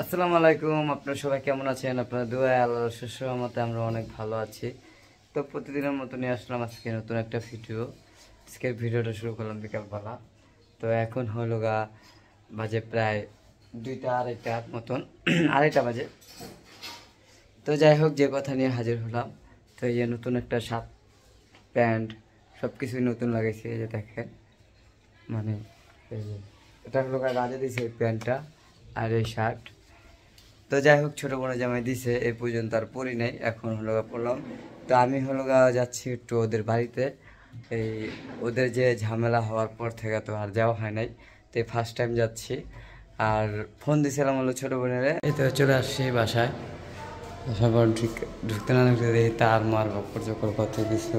আসসালামু আলাইকুম, আপনারা সবাই কেমন আছেন? আপনারা দোয়ায় আল্লাহর শেষ রহমতে আমরা অনেক ভালো আছি। তো প্রতিদিনের মতো নিয়ে আসলাম আজকে নতুন একটা ভিডিও। আজকের ভিডিওটা শুরু করলাম বিকালবেলা। তো এখন হলো বাজে প্রায় 2টা 2:30 মতন 2:30 বাজে। তো যাই হোক, যে কথা নিয়ে হাজির হলাম, তো এই যে নতুন একটা শার্ট প্যান্ট সব কিছুই নতুন লাগাইছি। এই যে দেখেন, মানে এই যে এটা হলো রাজা দিয়েছে এই প্যান্টটা আর এই শার্ট। তো যাই হোক, ছোটো বোনের জামাই দিছে, এই পর্যন্ত আর পরি নাই, এখন হলো পড়লাম। তো আমি হলো যাচ্ছি একটু ওদের বাড়িতে। এই ওদের যে ঝামেলা হওয়ার পর থেকে তো আর যাওয়া হয় নাই, তো ফার্স্ট টাইম যাচ্ছি। আর ফোন দিয়েছিলাম হলো ছোটো বোনের, এই তো চলে আসছি বাসায়। আসার পর ঢুকতে না ঢুকতে দেখি তার মার বকর চকর কত কিছু।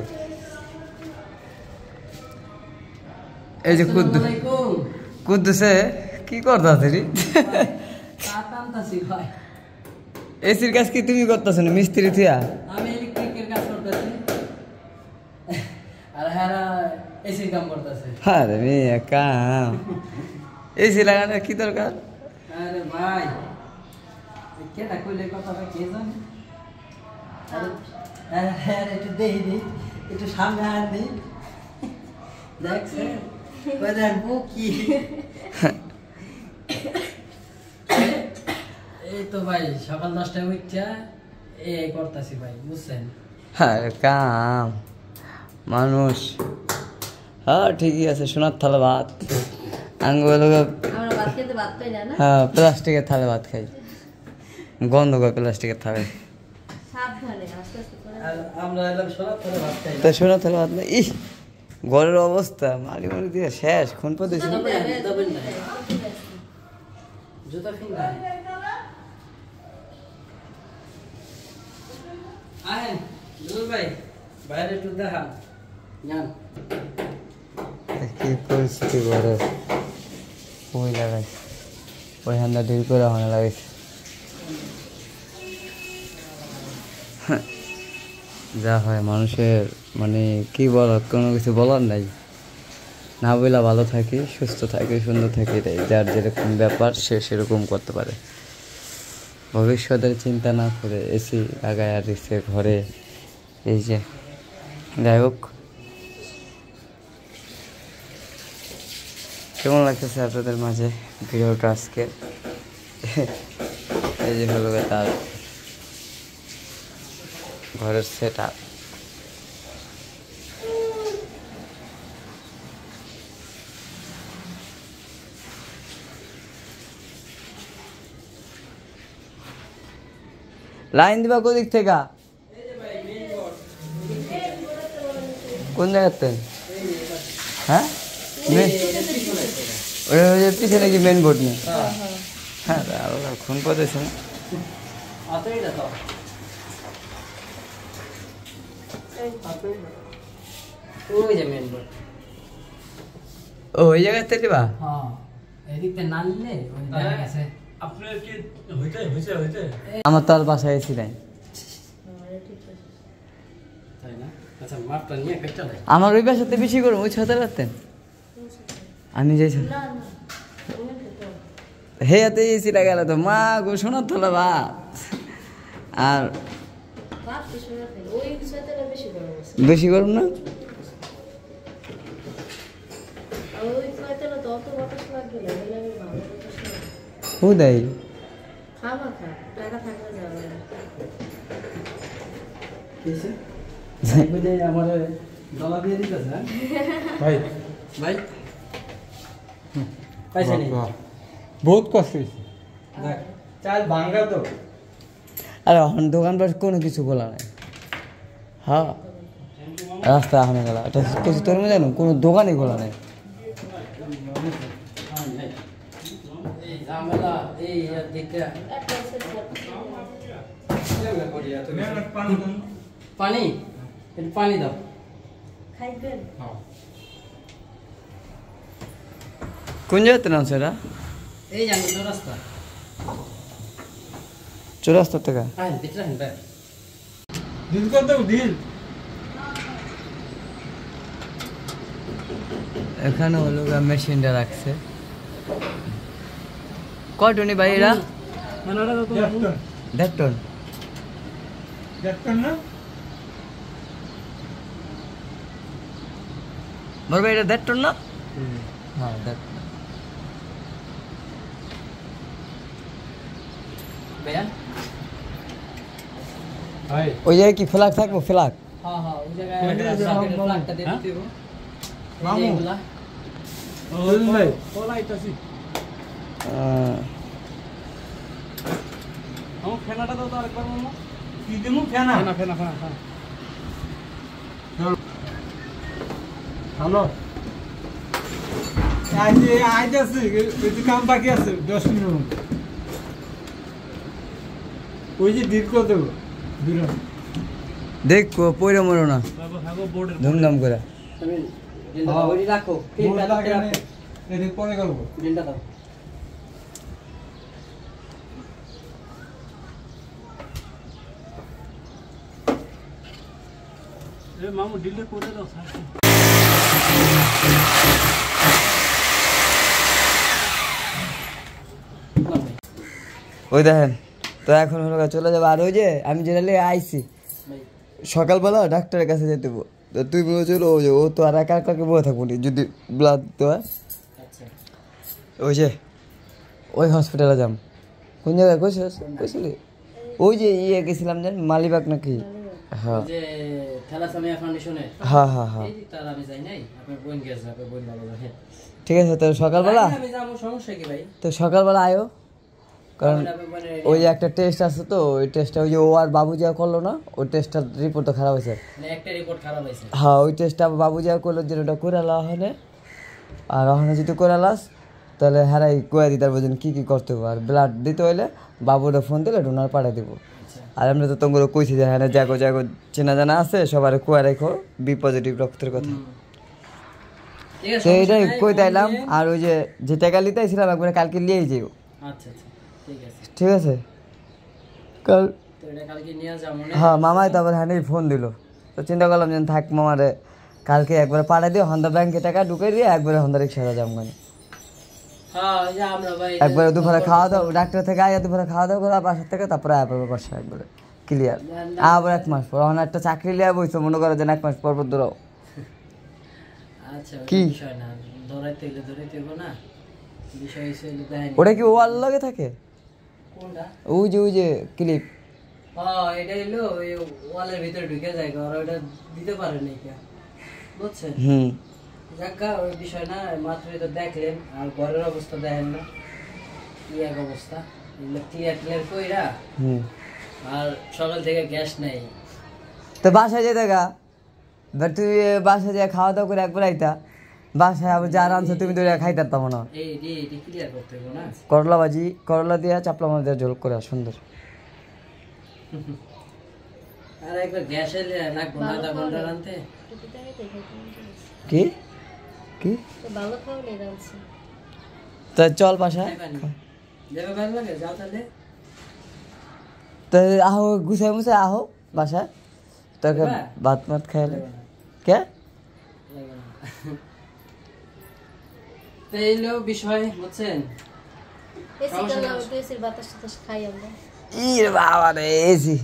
এই যে কুদ্দুসে কি করতে এসির কাজ কি তুমি করতেছো না? মিস্ত্রি থিয়া আমি ইলেকট্রিকের কাজ করতেছি আর হারা এসির কাম করতেছে। আরে মেয়ে কাম এসি লাগানোর কি দরকার? আরে ভাই কেটা কইলে কথাটা কে জানে? আরে একটু দেখি একটু সামনে আন দি দেখছে কয়দার বুকি। এই তো ভাই সকাল 10টায় উঠছা এই করতেছি ভাই, বুঝছেন? আরে কাম মানুষ, হ্যাঁ ঠিকই আছে। সোনার থালা ভাত আঙ্গুল, হ্যাঁ প্লাস্টিকের থালে ভাত খাই, গন্ধ করে প্লাস্টিকের থালে। আমরা এলাম সোনার থালে ভাত খাই। তা সোনার থালে ভাত না, ইস ঘরের অবস্থা মারি মারি দিয়ে শেষ। খুন পদ্ধতি জুতা ফিঙ্গা আহেন জুল ভাই বাইরে একটু দেখা জান কি পরিস্থিতি ঘরে ওই লাগাইছে, ওই হান্দা ঢিল করে ওখানে লাগাইছে। যা হয় মানুষের, মানে কি বলার, কোনো কিছু বলার নাই। না বইলা ভালো থাকি, সুস্থ থাকি, সুন্দর থাকি, এটাই যার যেরকম ব্যাপার সে সেরকম করতে পারে। ভবিষ্যতের চিন্তা না করে এসি লাগায় আর দিচ্ছে ঘরে। এই যে যাই হোক, কেমন লাগতেছে আপনাদের মাঝে ভিডিওটা আজকে? এই যে হলো তার ঘরের সেট আপ। লাইন দিবা কোদিক থেকে? কোন জায়গাতে? হ্যাঁ ওই যে পিছনে কি মেন বোর্ড নেই? হ্যাঁ খুন পড়েছে না। ও ওই জায়গাতে দিবা? আমার তো আর বাসায় এসি নাই। আমার ওই বাসাতে বেশি করুন, ওই 6 রাখতেন আমি যাইছি। হে হাতে এসি লাগালে তো মা গো শোনার তোলা ভাত। আর বেশি গরম না? ও দেয় বহুত কষ্ট হয়েছে। চাল ভাঙ্গা তো। আরে এখন দোকান পাশ কোনো কিছু খোলা নাই। হ্যাঁ রাস্তা এখানে গেলা, এটা কিছু তোর জানো কোনো দোকানই খোলা নাই। পানি পানি দাও। কোন জায়গাতে নাম সেটা? এই জানো চৌরাস্তা। চৌরাস্তা থেকে ডিল কর দাও ডিল। এখানে হলো মেশিনটা রাখছে। কয়টনি ভাই এরা? দেখটন দেখতেন না বড় ভাই এটা দেখটন না হ্যাঁ দেখটন ভাইয়া ভাই ওই জায়গায় কি ফ্ল্যাগ থাকবো ফ্ল্যাগ হ্যাঁ হ্যাঁ ওই জায়গায় ফ্ল্যাগটা দিয়ে দিতে হবে মামু। এইগুলা ওই ভাই আমার ফেনাটা দাও তো আরেকবার মামা কি দিমু ফেনা ফেনা হ্যালো আজ আছে কিছু কাম বাকি আছে 10 মিনিট মতো। ওই যে ডিল করে দেবো বিরাট দেখ পয়রা মরো না বাবা হাগো বোর্ডের ধুমধাম করে তুমি দিলটা দাও ওই রাখো তিনটা রাখো এদিক পরে করবো দিলটা দাও এ মামু ডিলে করে দাও স্যার ওই দেখেন তো এখন হলো চলে যাবো আর ওই যে আমি যেটা লিয়ে আইছি ভাই সকালবেলা ডাক্তারের কাছে যেতে হবো। তো তুই বলেছিল ও যে ও তো আর একা একাকে বয়ে থাকবো নি যদি ব্লাড দেওয়া আচ্ছা ওই যে ওই হসপিটালে যাম কোন জায়গায় কইছিলি ওই যে ইয়ে গেছিলাম জান মালিবাগ নাকি হ্যাঁ যে থ্যালাসেমিয়া ফাউন্ডেশনে হ্যাঁ হ্যাঁ হ্যাঁ এই তার আমি যাই নাই আপনার বোন গেছে আপনার বোন ভালো জানে ঠিক আছে তো সকালবেলা আমি যাবো সমস্যা কি ভাই তো সকালবেলা আয়ো কারণ আপনার বোনের ওই যে একটা টেস্ট আছে তো ওই টেস্টটা ওই যে ও আর বাবু যা করলো না ওই টেস্টটার রিপোর্ট তো খারাপ হয়েছে মানে একটা রিপোর্ট খারাপ হয়েছে হ্যাঁ ওই টেস্টটা বাবু যা করলো যে ওটা করে আলা হনে আর ওখানে যদি করে আলাস তাহলে হ্যাঁ কয়ে দিতে পারবো যে কী কী করতে হবে আর ব্লাড দিতে হইলে বাবুটা ফোন দিলে ডোনার পাঠিয়ে দেবো আচ্ছা আর আমরা তো তোমাকে কইছি যে হ্যাঁ জাগো জাগো চেনা জানা আছে সবার কুয়া রেখো বি পজিটিভ রক্তের কথা ঠিক আছে তো এইটাই সমস্যা নাই, কই তাইলাম ফোন দিয়ে- আর ওই যে টাকা লিতে ছিলাম একবারে কালকে নিয়েই যাইব আচ্ছা আচ্ছা ঠিক আছে ঠিক আছে কাল তো এটা কালকে নিয়ে যাবো না হ্যাঁ মামাই তারপর হ্যাঁ ফোন দিল তো চিন্তা করলাম যে থাক মামারে কালকে একবারে পাঠিয়ে দিও হন্দা ব্যাংকে টাকা ঢুকে দিয়ে একবারে হন্দা রিক্সাটা যাম গানি হ্যাঁ এই যে আমরা ভাই একবারে দুপুরে খাওয়া দাওয়া ডাক্তার থেকে আয়া দুপুরে খাওয়া দাওয়া করে বাসার থেকে তারপরে আয়া পড়বে বাসা একবারে ক্লিয়ার আবার 1 মাস পর এখন একটা চাকরি লিয়া বইছো মনে করো যে 1 মাস পর পর দৌড়াও আচ্ছা কি? বিষয় না ধরাইতে হইব না বিষয় হিসেবে দেয়নি ওটা কি ওয়াল লগে থাকে কোনটা ওই যে ক্লিপ এটা হলো ওই ওয়ালের ভিতরে ঢুকে যায় ওরা ওটা দিতে পারে না কে বুঝছেন হুম যাকা ওই বিষয় না মাত্র এটা দেখলেন আর ঘরের অবস্থা দেখেন না কি এক অবস্থা এগুলো ক্লিয়ার কইরা হুম আর সকাল থেকে গ্যাস নেই তো বাসায় যেতে গা এবার তুই বাসায় যা খাওয়া দাওয়া করে একবার আইতা বাসায় আবার যা রাঁধছো তুমি তো খাইতে পারতাম না এই ক্লিয়ার করতে হবে না করলা ভাজি করলা দিয়া চাপলা মাছ দিয়া ঝোল করে সুন্দর আর একবার গ্যাসে লাগবো না আধা ঘন্টা রানতে কি কি ভালো খাওয়ালে রাঁধছি তা চল বাসায় যাবে ভালো লাগে যাও তাহলে তো আহো গুছাই মুছাই আহো বাসায় তোকে এবার? ভাত মাত খাইলে কে তো এইলো বিষয় বুঝছেন এসি কালা এসির বাতাস টাতাস খাই আমরা ইরে বাবা রে এসি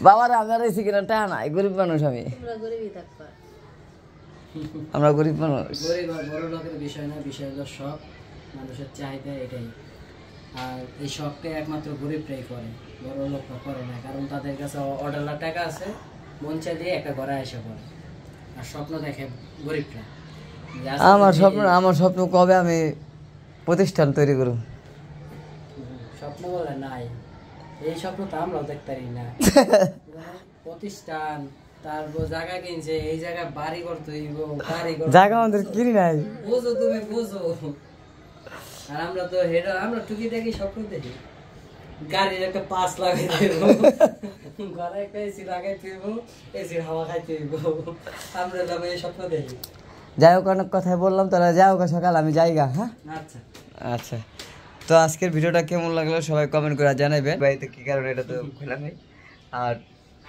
বাবা রে আমার এসি কিনা টা নাই গরিব মানুষ আমি তোমরা গরিবই থাকবা আমরা গরিব মানুষ গরিব আর বড় লোকের বিষয় না বিষয় হলো শখ মানুষের চাহিদা এটাই আর এই শখটা একমাত্র গরিবরাই করে বড় লোকরা করে না কারণ তাদের কাছে অর্ডার টাকা আছে মন চাইলে একটা ঘরে এসে পড়ে আর স্বপ্ন দেখে গরিবরা যে আজকে আমার স্বপ্ন কবে আমি প্রতিষ্ঠান তৈরি করব স্বপ্ন বলে নাই এই স্বপ্ন তো আমরাও দেখতে পারি না প্রতিষ্ঠান তারপর জায়গা কিনছে এই জায়গায় বাড়ি করতে হইব গাড়ি করতে জায়গা আমাদের কিনি নাই বুঝো তুমি বুঝো আর আমরা তো হেডা আমরা টুকিটাকি স্বপ্ন দেখি গাড়ির একটা পাস লাগাই দেবো ঘরে একটা এসি লাগাই দেব এসির হাওয়া খাইতে হইব আমরা এলাম এই স্বপ্ন দেখি যাই হোক অনেক কথাই বললাম তাহলে যাই হোক সকাল আমি যাইগা হ্যাঁ আচ্ছা আচ্ছা তো আজকের ভিডিওটা কেমন লাগলো সবাই কমেন্ট করে জানাবেন বাড়িতে কি কারণে এটা তো খোলামই আর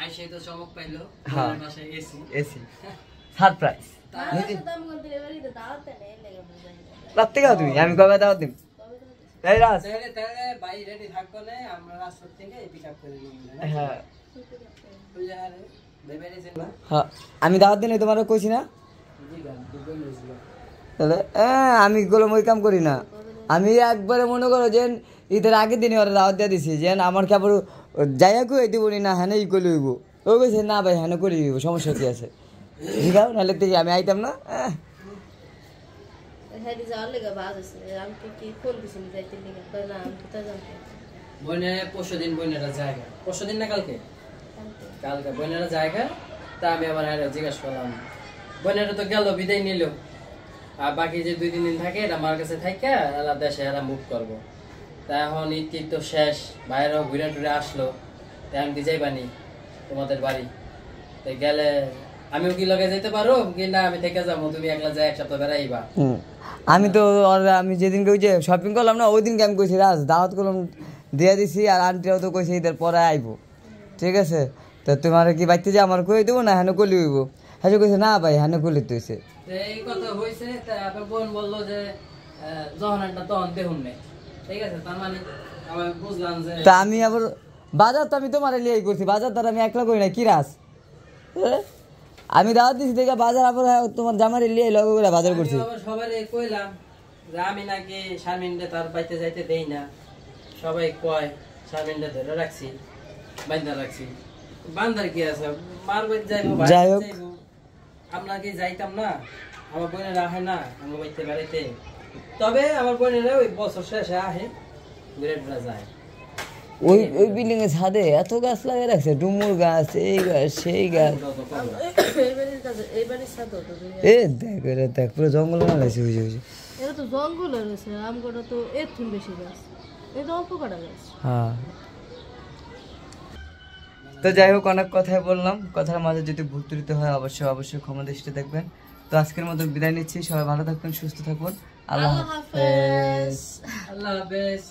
আইসে তো চমক পাইলো হ্যাঁ। বাসায় এসি এসি সারপ্রাইজ তাহলে তো দাম করতে এবারে তো দাওয়াতে নেই লেগে মজা রাত্রে গাও তুমি আমি কবে দাওয়াত দিম কবে দাওয়াতে এই রাজ তাহলে ভাই রেডি থাকবো না, আমরা রাস্তা থেকে পিক আপ করে নিব। হ্যাঁ তুই যা রে বেবেরে যে না হ্যাঁ আমি দাওয়াত দিনে তোমারও কইছি না জি গান দুটো মিউজিক। তাহলে আমি গুলো ওই কাম করি না। আমি একবারে মনে করো যে ঈদের আগের দিনে ওরা দাওয়াত দিয়ে দিছি যে আমার কাপড় যাইয়া কই দিব না, হ্যাঁ ই করে লইব। ও কইছে না ভাই হ্যাঁ করে দিব, সমস্যা কি আছে, ঠিক আছে নাহলে থেকে আমি আইতাম না। হেডি যাওয়ার লেগে বাজ আছে, আমি কি ফোন দিছি যাইতে লেগে, কই না আমি কোথায় জানতে। বইনে পরশুদিন বইনেরা জায়গা, পরশুদিন না কালকে কালকে বইনেরা জায়গা। তা আমি আবার জিজ্ঞেস করলাম, বইনেরা তো গেল বিদায় নিল, আর বাকি যে 2-3 দিন থাকে এটা আমার কাছে থাকে, এরা দেশে এরা মুভ করবো। তা এখন ঈদ তো শেষ, বাইরেও ঘুরে টুরে আসলো, এখন কি যাইবানি তোমাদের বাড়ি? তাই গেলে আমিও কি লগে যেতে পারো কি না আমি থেকে যাবো, তুমি একলা যাই 1 সপ্তাহ বেড়াইবা? আমি তো আমি যেদিনকে ওই যে শপিং করলাম না ওই দিনকে আমি কইছি রাজ দাওয়াত করলাম দিয়ে দিছি, আর আন্টিরাও তো কইছে ঈদের পরে আইবো, ঠিক আছে? তো তোমার কি বাইতে যে আমার কই দেবো না হ্যাঁ কলি হইব? হ্যাঁ কইছে না ভাই হ্যাঁ কলি তুইছে। এই কথা হয়েছে, তারপর বোন বললো যে যখন একটা তখন দেখুন নেই, ঠিক আছে? তার মানে আমি বুঝলাম যে তা আমি আবার বাজার তো আমি তোমার লিয়েই করছি, বাজার তার আমি একলা করি না কি রাজ, আমি দাওয়াত দিছি দেখে বাজার আবার তোমার জামারে লিয়ে লগ করে বাজার করছি। আমি আবার সবাই কইলাম যে আমি নাকি শারমিনকে তার বাইতে যাইতে দেই না, সবাই কয় শারমিনকে ধরে রাখছি, বান্ধা রাখছি। বান্ধার কি আছে, মার বাড়ি যাইবো, যাই হোক। আমরা কি যাইতাম না? আমার বোনেরা আহে না আমার বাড়িতে বেড়াইতে? তবে আমার বোনেরা ওই বছর শেষে আহে, ঘুরে টুরে যায়। ওই ওই বিল্ডিং এর ছাদে এত গাছ লাগিয়ে রাখছে, ডুমুর গাছ, এই গাছ সেই গাছ। এই বাড়ির সাথে তো এ দেখ রে দেখ পুরো জঙ্গল বানাইছে ওই যে এটা তো জঙ্গল রয়েছে, আমগোটা তো এর থেকে বেশি গাছ, এটা অল্প কটা গাছ। হ্যাঁ। তো যাই হোক অনেক কথাই বললাম, কথার মাঝে যদি ভুল ত্রুটি হয় অবশ্যই অবশ্যই ক্ষমা দৃষ্টিতে দেখবেন। তো আজকের মতো বিদায় নিচ্ছি, সবাই ভালো থাকবেন, সুস্থ থাকবেন, আল্লাহ হাফেজ। আল্লাহ হাফেজ।